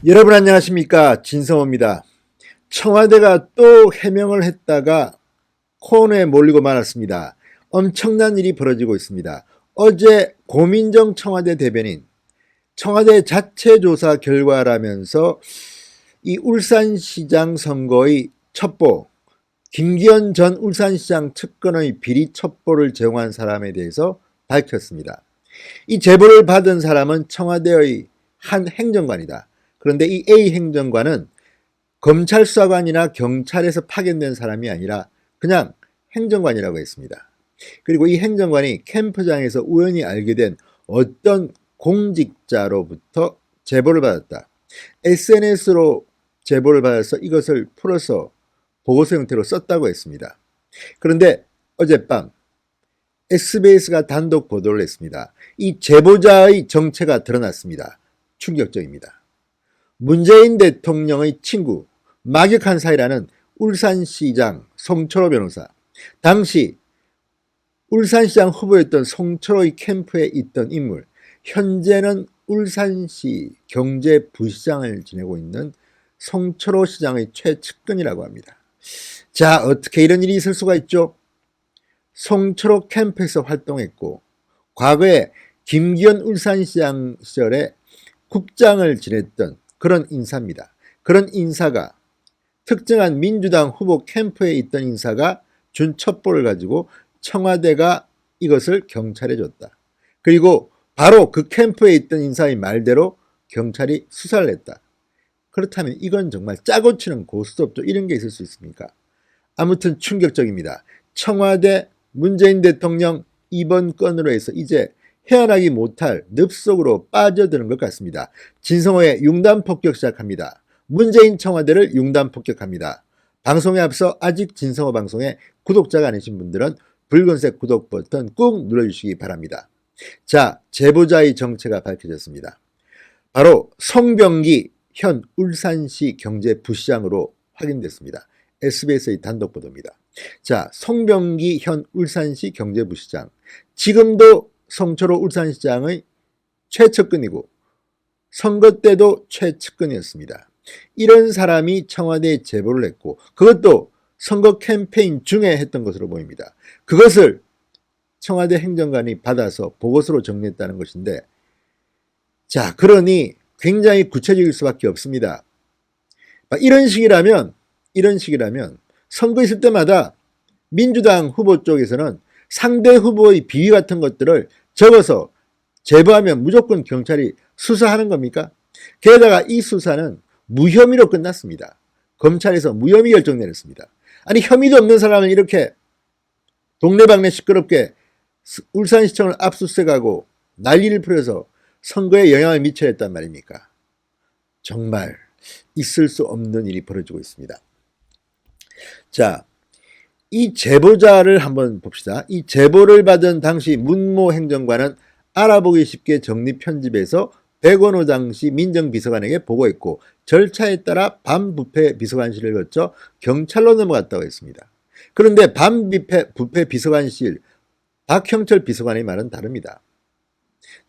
여러분 안녕하십니까, 진성호입니다. 청와대가 또 해명을 했다가 코너에 몰리고 말았습니다. 엄청난 일이 벌어지고 있습니다. 어제 고민정 청와대 대변인, 청와대 자체 조사 결과라면서 이 울산시장 선거의 첩보, 김기현 전 울산시장 측근의 비리 첩보를 제공한 사람에 대해서 밝혔습니다. 이 제보를 받은 사람은 청와대의 한 행정관이다. 그런데 이 A 행정관은 검찰 수사관이나 경찰에서 파견된 사람이 아니라 그냥 행정관이라고 했습니다. 그리고 이 행정관이 캠프장에서 우연히 알게 된 어떤 공직자로부터 제보를 받았다. SNS로 제보를 받아서 이것을 풀어서 보고서 형태로 썼다고 했습니다. 그런데 어젯밤 SBS가 단독 보도를 했습니다. 이 제보자의 정체가 드러났습니다. 충격적입니다. 문재인 대통령의 친구, 막역한 사이라는 울산시장 송철호 변호사, 당시 울산시장 후보였던 송철호의 캠프에 있던 인물, 현재는 울산시 경제부시장을 지내고 있는 송철호 시장의 최측근이라고 합니다. 자, 어떻게 이런 일이 있을 수가 있죠? 송철호 캠프에서 활동했고 과거에 김기현 울산시장 시절에 국장을 지냈던 그런 인사입니다. 그런 인사가, 특정한 민주당 후보 캠프에 있던 인사가 준 첩보를 가지고 청와대가 이것을 경찰에 줬다. 그리고 바로 그 캠프에 있던 인사의 말대로 경찰이 수사를 했다. 그렇다면 이건 정말 짜고 치는 고스톱도 이런 게 있을 수 있습니까? 아무튼 충격적입니다. 청와대 문재인 대통령 이번 건으로 해서 이제 헤어나기 못할 늪속으로 빠져드는 것 같습니다. 진성호의 융단 폭격 시작합니다. 문재인 청와대를 융단 폭격합니다. 방송에 앞서 아직 진성호 방송에 구독자가 아니신 분들은 붉은색 구독 버튼 꾹 눌러주시기 바랍니다. 자, 제보자의 정체가 밝혀졌습니다. 바로 송병기 현 울산시 경제부시장으로 확인됐습니다. SBS의 단독 보도입니다. 자, 송병기 현 울산시 경제부시장, 지금도 송철호 울산시장의 최측근이고 선거 때도 최측근이었습니다. 이런 사람이 청와대에 제보를 했고 그것도 선거 캠페인 중에 했던 것으로 보입니다. 그것을 청와대 행정관이 받아서 보고서로 정리했다는 것인데, 자, 그러니 굉장히 구체적일 수밖에 없습니다. 이런 식이라면 선거 있을 때마다 민주당 후보 쪽에서는 상대 후보의 비위 같은 것들을 적어서 제보하면 무조건 경찰이 수사하는 겁니까? 게다가 이 수사는 무혐의로 끝났습니다. 검찰에서 무혐의 결정 내렸습니다. 아니, 혐의도 없는 사람을 이렇게 동네방네 시끄럽게 울산시청을 압수수색하고 난리를 부려서 선거에 영향을 미쳐야 했단 말입니까? 정말 있을 수 없는 일이 벌어지고 있습니다. 자, 이 제보자를 한번 봅시다. 이 제보를 받은 당시 문모 행정관은 알아보기 쉽게 정리 편집해서 백원호 당시 민정비서관에게 보고했고 절차에 따라 반부패 비서관실을 거쳐 경찰로 넘어갔다고 했습니다. 그런데 반부패 비서관실 박형철 비서관의 말은 다릅니다.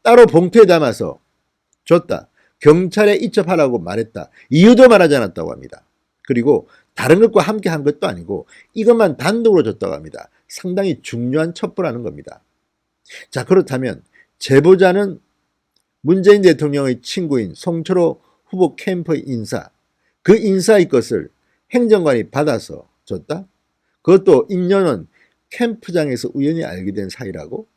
따로 봉투에 담아서 줬다. 경찰에 이첩하라고 말했다. 이유도 말하지 않았다고 합니다. 그리고 다른 것과 함께 한 것도 아니고 이것만 단독으로 줬다고 합니다. 상당히 중요한 첩보라는 겁니다. 자, 그렇다면 제보자는 문재인 대통령의 친구인 송철호 후보 캠프의 인사, 그 인사의 것을 행정관이 받아서 줬다? 그것도 인연은 캠프장에서 우연히 알게 된 사이라고?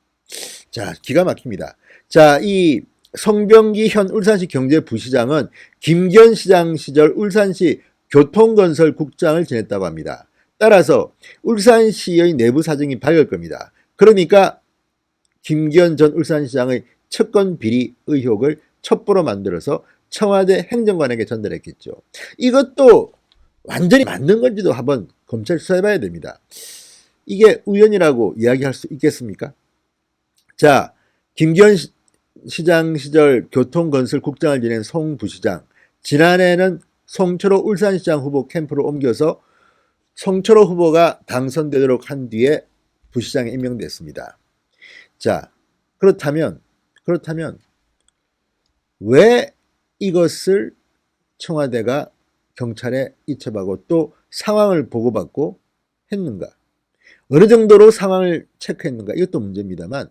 자, 기가 막힙니다. 자, 이 송병기 현 울산시 경제부시장은 김기현 시장 시절 울산시 교통건설국장을 지냈다고 합니다. 따라서 울산시의 내부 사정이 밝을 겁니다. 그러니까 김기현 전 울산시장의 측근 비리 의혹을 첩보로 만들어서 청와대 행정관에게 전달했겠죠. 이것도 완전히 맞는 건지도 한번 검찰 수사해봐야 됩니다. 이게 우연이라고 이야기할 수 있겠습니까? 자, 김기현 시장 시절 교통건설국장을 지낸 송 부시장, 지난해는 송철호 울산시장 후보 캠프로 옮겨서 송철호 후보가 당선되도록 한 뒤에 부시장에 임명됐습니다. 자, 그렇다면 왜 이것을 청와대가 경찰에 이첩하고 또 상황을 보고받고 했는가? 어느 정도로 상황을 체크했는가? 이것도 문제입니다만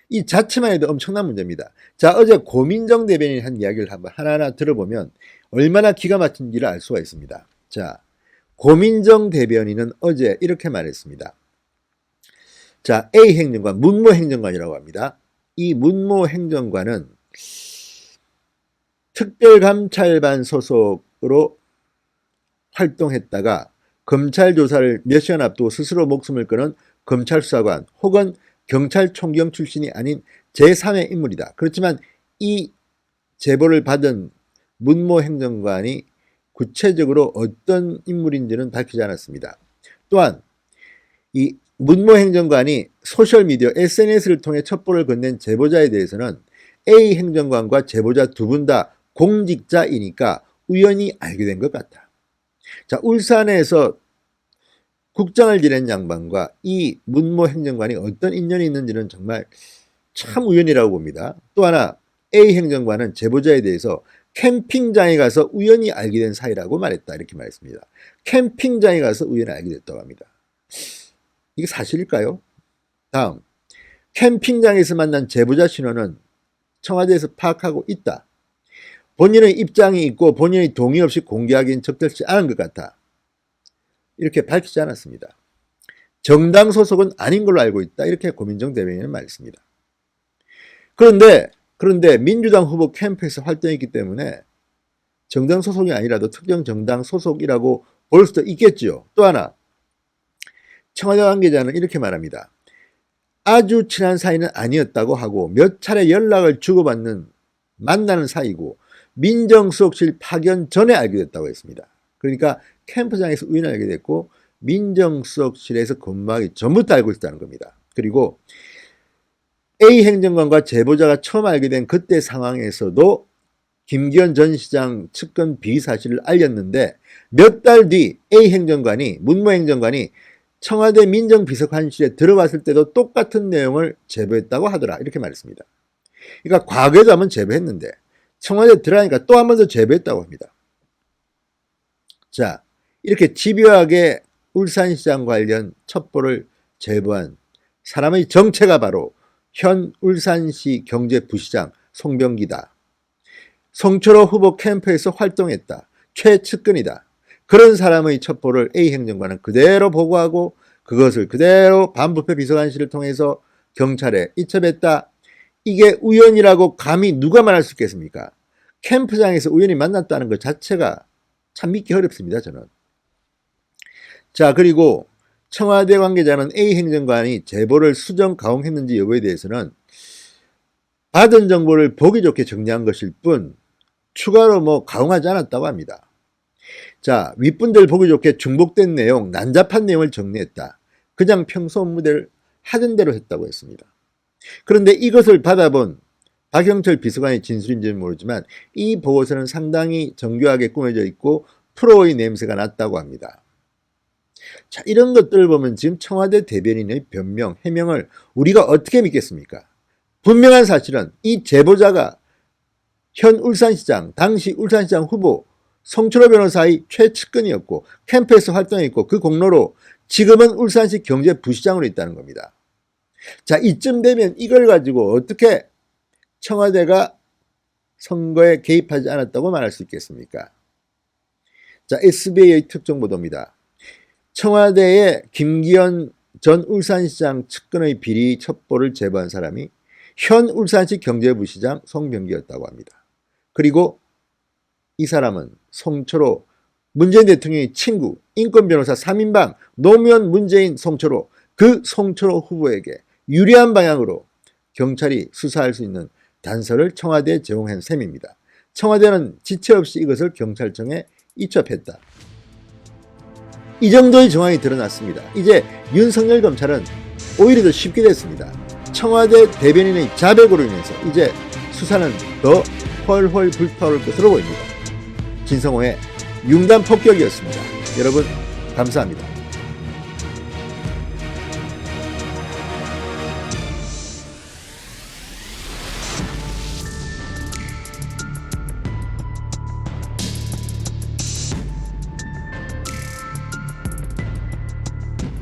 이 자체만 해도 엄청난 문제입니다. 자, 어제 고민정 대변인이 한 이야기를 한번 하나하나 들어보면 얼마나 기가 막힌지를 알 수가 있습니다. 자, 고민정 대변인은 어제 이렇게 말했습니다. 자, A 행정관, 문모 행정관이라고 합니다. 이 문모 행정관은 특별감찰반 소속으로 활동했다가 검찰 조사를 몇 시간 앞두고 스스로 목숨을 끊은 검찰 수사관 혹은 경찰총경 출신이 아닌 제3의 인물이다. 그렇지만 이 제보를 받은 문모 행정관이 구체적으로 어떤 인물인지는 밝히지 않았습니다. 또한 이 문모 행정관이 소셜미디어 SNS를 통해 첩보를 건넨 제보자에 대해서는 A 행정관과 제보자 두 분 다 공직자이니까 우연히 알게 된 것 같다. 자, 울산에서 국장을 지낸 양반과 이 문모 행정관이 어떤 인연이 있는지는 정말 참 우연이라고 봅니다. 또 하나 A 행정관은 제보자에 대해서 캠핑장에 가서 우연히 알게 된 사이라고 말했다. 이렇게 말했습니다. 캠핑장에 가서 우연히 알게 됐다고 합니다. 이게 사실일까요? 다음, 캠핑장에서 만난 제보자 신원은 청와대에서 파악하고 있다. 본인의 입장이 있고 본인의 동의 없이 공개하기는 적절치 않은 것 같아. 이렇게 밝히지 않았습니다. 정당 소속은 아닌 걸로 알고 있다. 이렇게 고민정 대변인은 말했습니다. 그런데 민주당 후보 캠프에서 활동했기 때문에 정당 소속이 아니라도 특정 정당 소속이라고 볼 수도 있겠지요. 또 하나, 청와대 관계자는 이렇게 말합니다. 아주 친한 사이는 아니었다고 하고 몇 차례 연락을 주고받는 만나는 사이고 민정수석실 파견 전에 알게 됐다고 했습니다. 그러니까 캠프장에서 우연히 알게 됐고 민정수석실에서 근무하기 전부터 알고 있다는 겁니다. 그리고 A 행정관과 제보자가 처음 알게 된 그때 상황에서도 김기현 전 시장 측근 비리 사실을 알렸는데 몇 달 뒤 A 행정관이 문모 행정관이 청와대 민정비서관실에 들어갔을 때도 똑같은 내용을 제보했다고 하더라. 이렇게 말했습니다. 그러니까 과거에도 한번 제보했는데 청와대에 들어가니까 또 한 번 더 제보했다고 합니다. 자, 이렇게 집요하게 울산시장 관련 첩보를 제보한 사람의 정체가 바로 현 울산시 경제부시장 송병기다. 송철호 후보 캠프에서 활동했다. 최측근이다. 그런 사람의 첩보를 A 행정관은 그대로 보고하고 그것을 그대로 반부패 비서관실을 통해서 경찰에 이첩했다. 이게 우연이라고 감히 누가 말할 수 있겠습니까? 캠프장에서 우연히 만났다는 것 자체가 참 믿기 어렵습니다. 저는. 자, 그리고 청와대 관계자는 A 행정관이 제보를 수정 가공했는지 여부에 대해서는 받은 정보를 보기 좋게 정리한 것일 뿐 추가로 가공하지 않았다고 합니다. 자, 윗분들 보기 좋게 중복된 내용, 난잡한 내용을 정리했다. 그냥 평소 업무대로 하던 대로 했다고 했습니다. 그런데 이것을 받아본 박영철 비서관의 진술인지는 모르지만 이 보고서는 상당히 정교하게 꾸며져 있고 프로의 냄새가 났다고 합니다. 자, 이런 것들을 보면 지금 청와대 대변인의 변명, 해명을 우리가 어떻게 믿겠습니까? 분명한 사실은 이 제보자가 현 울산시장, 당시 울산시장 후보 송철호 변호사의 최측근이었고 캠프에서 활동했고 그 공로로 지금은 울산시 경제부시장으로 있다는 겁니다. 자, 이쯤 되면 이걸 가지고 어떻게 청와대가 선거에 개입하지 않았다고 말할 수 있겠습니까? 자, SBA의 특종보도입니다. 청와대에 김기현 전 울산시장 측근의 비리 첩보를 제보한 사람이 현 울산시 경제부시장 송병기였다고 합니다. 그리고 이 사람은 송철호 문재인 대통령의 친구 인권변호사 3인방 노무현 문재인 송철호 그 송철호 후보에게 유리한 방향으로 경찰이 수사할 수 있는 단서를 청와대에 제공한 셈입니다. 청와대는 지체 없이 이것을 경찰청에 이첩했다. 이 정도의 정황이 드러났습니다. 이제 윤석열 검찰은 오히려 더 쉽게 됐습니다. 청와대 대변인의 자백으로 인해서 이제 수사는 더 훨훨 불타오를 것으로 보입니다. 진성호의 융단 폭격이었습니다. 여러분 감사합니다.